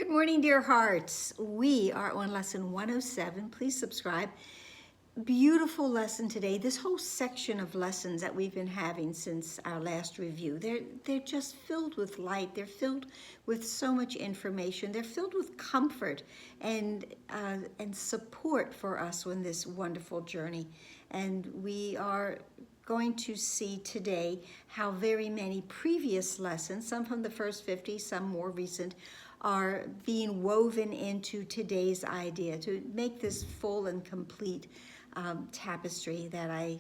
Good morning, dear hearts. We are on lesson 107. Please subscribe. Beautiful lesson today. This whole section of lessons that we've been having since our last review, they're just filled with light. They're filled with so much information. They're filled with comfort and support for us on this wonderful journey. And we are going to see today how very many previous lessons, some from the first 50, some more recent, are being woven into today's idea to make this full and complete tapestry that I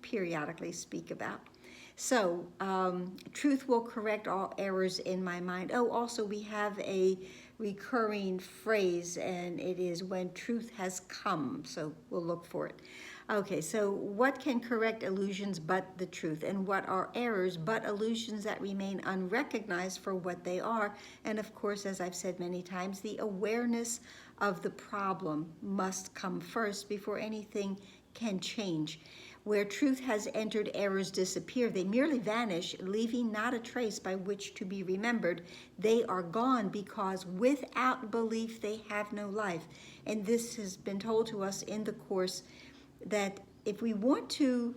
periodically speak about. So, truth will correct all errors in my mind. Oh, also we have a recurring phrase, and it is when truth has come. So we'll look for it. Okay, so what can correct illusions but the truth? And what are errors but illusions that remain unrecognized for what they are? And of course, as I've said many times, the awareness of the problem must come first before anything can change. Where truth has entered, errors disappear. They merely vanish, leaving not a trace by which to be remembered. They are gone because without belief they have no life. And this has been told to us in the Course that if we want to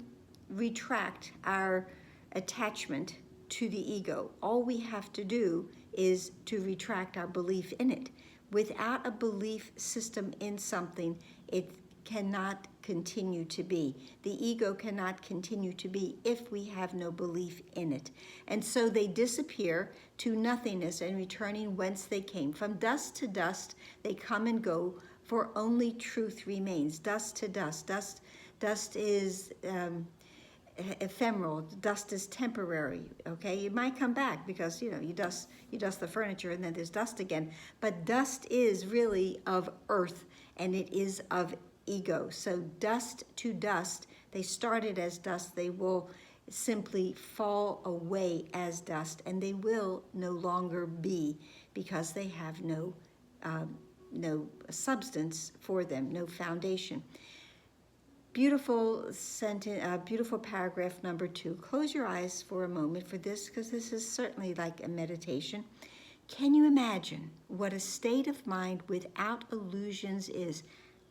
retract our attachment to the ego, all we have to do is to retract our belief in it. Without a belief system in something, it cannot continue to be. The ego cannot continue to be if we have no belief in it. And so they disappear to nothingness and returning whence they came. From dust to dust they come and go, for only truth remains. Dust to dust. Dust is ephemeral. Dust is temporary. Okay, it might come back because you dust the furniture and then there's dust again. But dust is really of earth, and it is of ego. So dust to dust, they started as dust, they will simply fall away as dust, and they will no longer be because they have no substance for them, no foundation. Beautiful sentence, beautiful paragraph number 2. Close your eyes for a moment for this, because this is certainly like a meditation. Can you imagine what a state of mind without illusions is?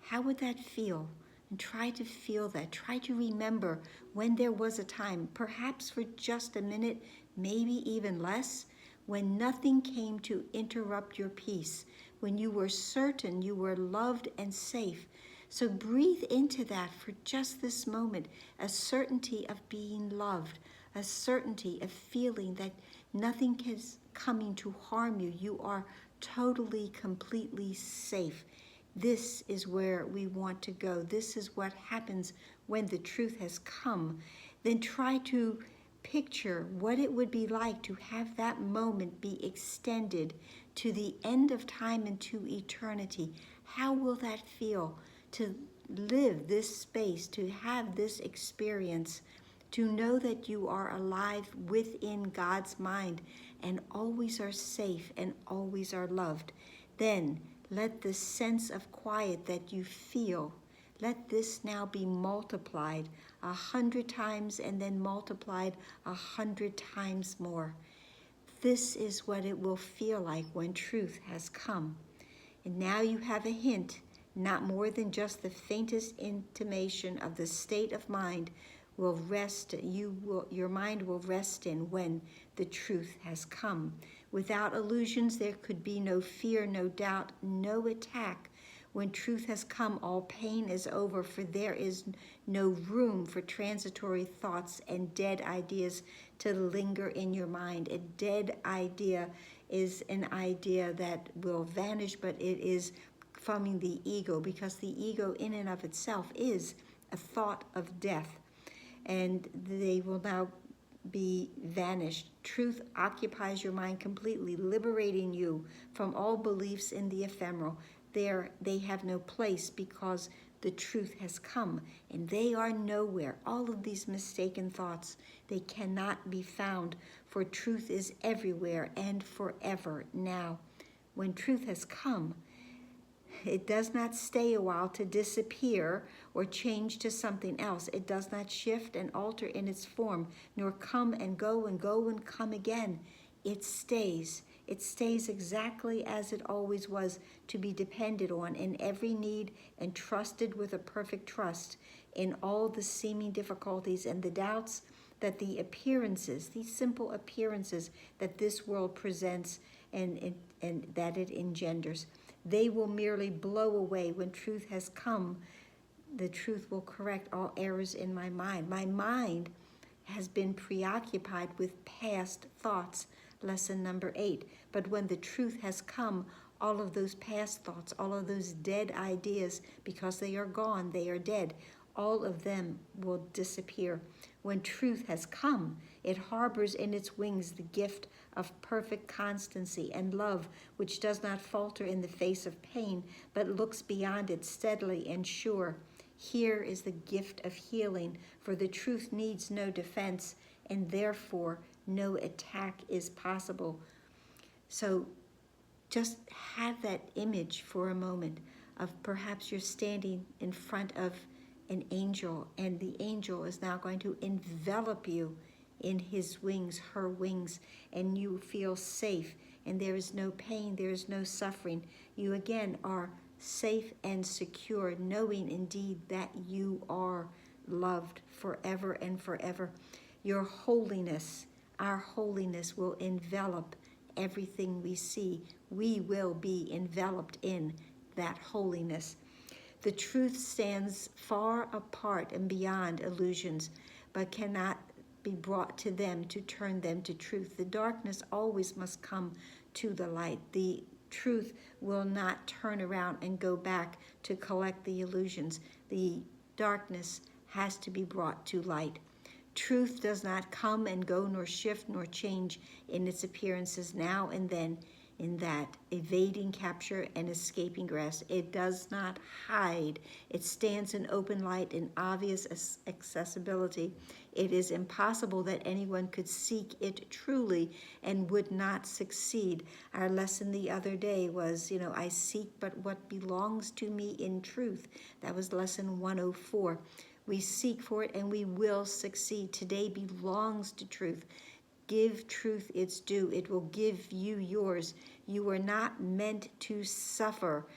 How would that feel? And try to feel that. Try to remember when there was a time, perhaps for just a minute, maybe even less, when nothing came to interrupt your peace, when you were certain you were loved and safe. So breathe into that for just this moment, a certainty of being loved, a certainty of feeling that nothing is coming to harm you. You are totally, completely safe. This is where we want to go. This is what happens when the truth has come. Then try to picture what it would be like to have that moment be extended to the end of time and to eternity. How will that feel to live this space, to have this experience, to know that you are alive within God's mind and always are safe and always are loved? Then let the sense of quiet that you feel, let this now be multiplied 100 times and then multiplied 100 times more. This is what it will feel like when truth has come. And now you have a hint, not more than just the faintest intimation of the state of mind will rest. Your mind will rest in when the truth has come. Without illusions, there could be no fear, no doubt, no attack. When truth has come, all pain is over, for there is no room for transitory thoughts and dead ideas to linger in your mind. A dead idea is an idea that will vanish, but it is from the ego, because the ego in and of itself is a thought of death, and they will now be vanished. Truth occupies your mind completely, liberating you from all beliefs in the ephemeral. There they have no place because the truth has come, and they are nowhere. All of these mistaken thoughts, they cannot be found, for truth is everywhere and forever now. When truth has come, it does not stay a while to disappear or change to something else. It does not shift and alter in its form, nor come and go and come again. It stays. It stays exactly as it always was, to be depended on in every need and trusted with a perfect trust in all the seeming difficulties and the doubts that the appearances, these simple appearances that this world presents and that it engenders, they will merely blow away when truth has come. The truth will correct all errors in my mind. My mind has been preoccupied with past thoughts, lesson number 8. But when the truth has come, all of those past thoughts, all of those dead ideas, because they are gone, they are dead, all of them will disappear. When truth has come, it harbors in its wings the gift of perfect constancy and love, which does not falter in the face of pain, but looks beyond it steadily and sure. Here is the gift of healing, for the truth needs no defense, and therefore no attack is possible. So just have that image for a moment of perhaps you're standing in front of an angel, and the angel is now going to envelop you in his wings, her wings, and you feel safe, and there is no pain, there is no suffering. You again are safe and secure, knowing indeed that you are loved forever and forever. Your holiness, our holiness, will envelop everything we see. We will be enveloped in that holiness. The truth stands far apart and beyond illusions, but cannot be brought to them to turn them to truth. The darkness always must come to the light. The truth will not turn around and go back to collect the illusions. The darkness has to be brought to light. Truth does not come and go, nor shift, nor change in its appearances now and then, in that evading capture and escaping grasp. It does not hide. It stands in open light and obvious accessibility. It is impossible that anyone could seek it truly and would not succeed. Our lesson the other day was, I seek but what belongs to me in truth. That was lesson 104. We seek for it and we will succeed. Today belongs to truth. Give truth its due. It will give you yours. You are not meant to suffer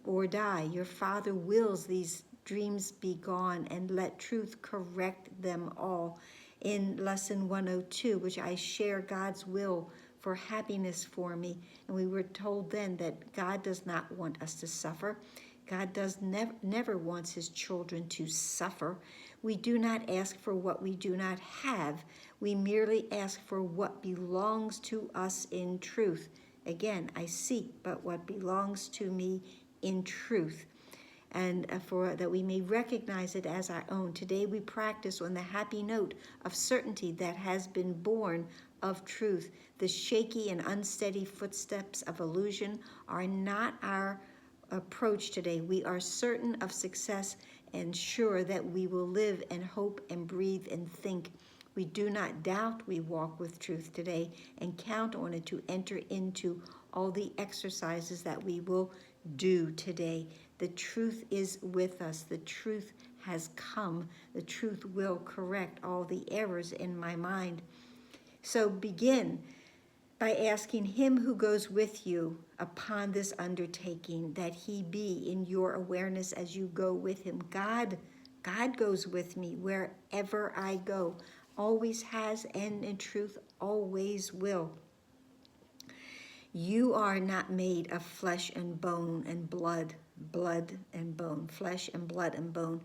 or die. Your Father wills these dreams be gone, and let truth correct them all. In lesson 102, which I share God's will for happiness for me, and we were told then that God does not want us to suffer. God never wants his children to suffer. We do not ask for what we do not have. We merely ask for what belongs to us in truth. Again, I seek but what belongs to me in truth, and for that we may recognize it as our own. Today we practice on the happy note of certainty that has been born of truth. The shaky and unsteady footsteps of illusion are not our approach today. We are certain of success and sure that we will live and hope and breathe and think. We do not doubt we walk with truth today and count on it to enter into all the exercises that we will do today. The truth is with us. The truth has come. The truth will correct all the errors in my mind. So begin by asking him who goes with you upon this undertaking, that he be in your awareness as you go with him. God goes with me wherever I go, always has, and in truth always will. You are not made of flesh and bone and blood and bone, flesh and blood and bone,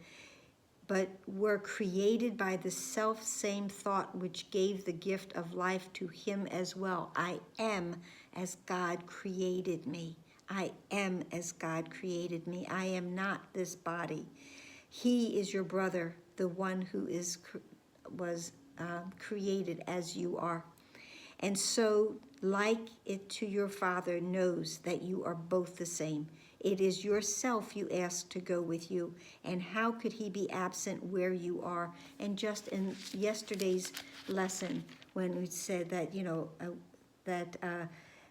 but were created by the self-same thought which gave the gift of life to him as well. I am as God created me. I am as God created me. I am not this body. He is your brother, the one who was created as you are. And so, like it to your Father, knows that you are both the same. It is yourself you ask to go with you, and how could he be absent where you are? And just in yesterday's lesson, when we said that,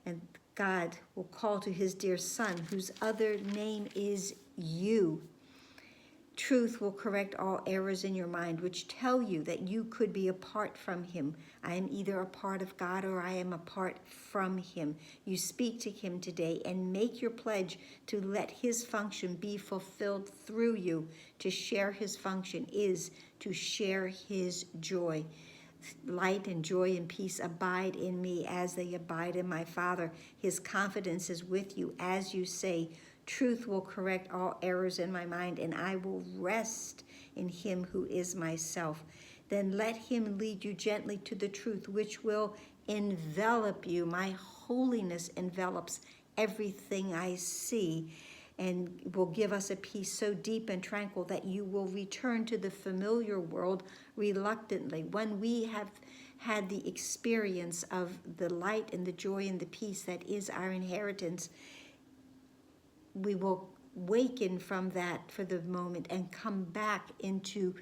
and God will call to his dear Son, whose other name is you. Truth will correct all errors in your mind, which tell you that you could be apart from him. I am either a part of God or I am apart from him. You speak to him today and make your pledge to let his function be fulfilled through you. To share his function is to share his joy. Light and joy and peace abide in me as they abide in my Father. His confidence is with you as you say, truth will correct all errors in my mind, and I will rest in him who is myself. Then let him lead you gently to the truth, which will envelop you. My holiness envelops everything I see, and will give us a peace so deep and tranquil that you will return to the familiar world reluctantly. When we have had the experience of the light and the joy and the peace that is our inheritance, we will waken from that for the moment and come back into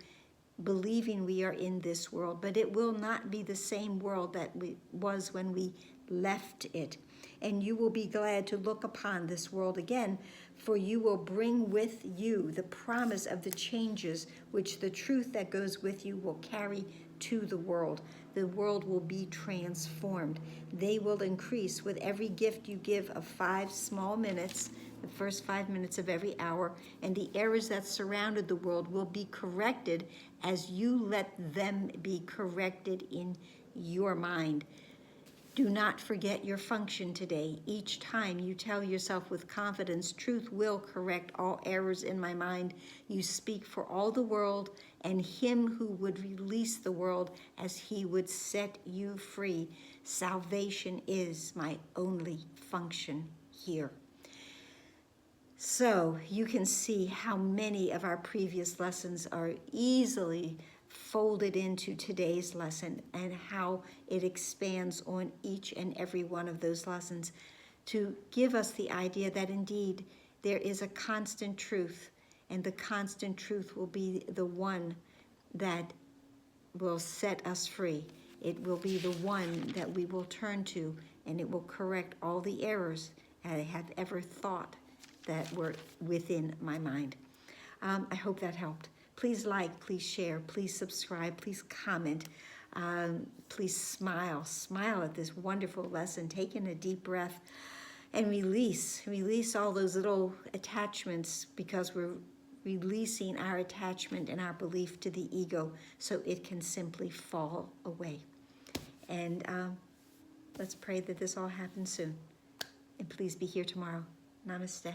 believing we are in this world, but it will not be the same world that was when we left it. And you will be glad to look upon this world again, for you will bring with you the promise of the changes which the truth that goes with you will carry to the world. The world will be transformed. They will increase with every gift you give of 5 small minutes, the first 5 minutes of every hour, and the errors that surrounded the world will be corrected as you let them be corrected in your mind. Do not forget your function today. Each time you tell yourself with confidence, truth will correct all errors in my mind. You speak for all the world and him who would release the world as he would set you free. Salvation is my only function here. So you can see how many of our previous lessons are easily folded into today's lesson, and how it expands on each and every one of those lessons to give us the idea that indeed there is a constant truth, and the constant truth will be the one that will set us free. It will be the one that we will turn to, and it will correct all the errors I have ever thought that were within my mind. I hope that helped. Please like, please share, please subscribe, please comment, please smile at this wonderful lesson. Take in a deep breath and release all those little attachments, because we're releasing our attachment and our belief to the ego so it can simply fall away. And let's pray that this all happens soon. And please be here tomorrow. Namaste.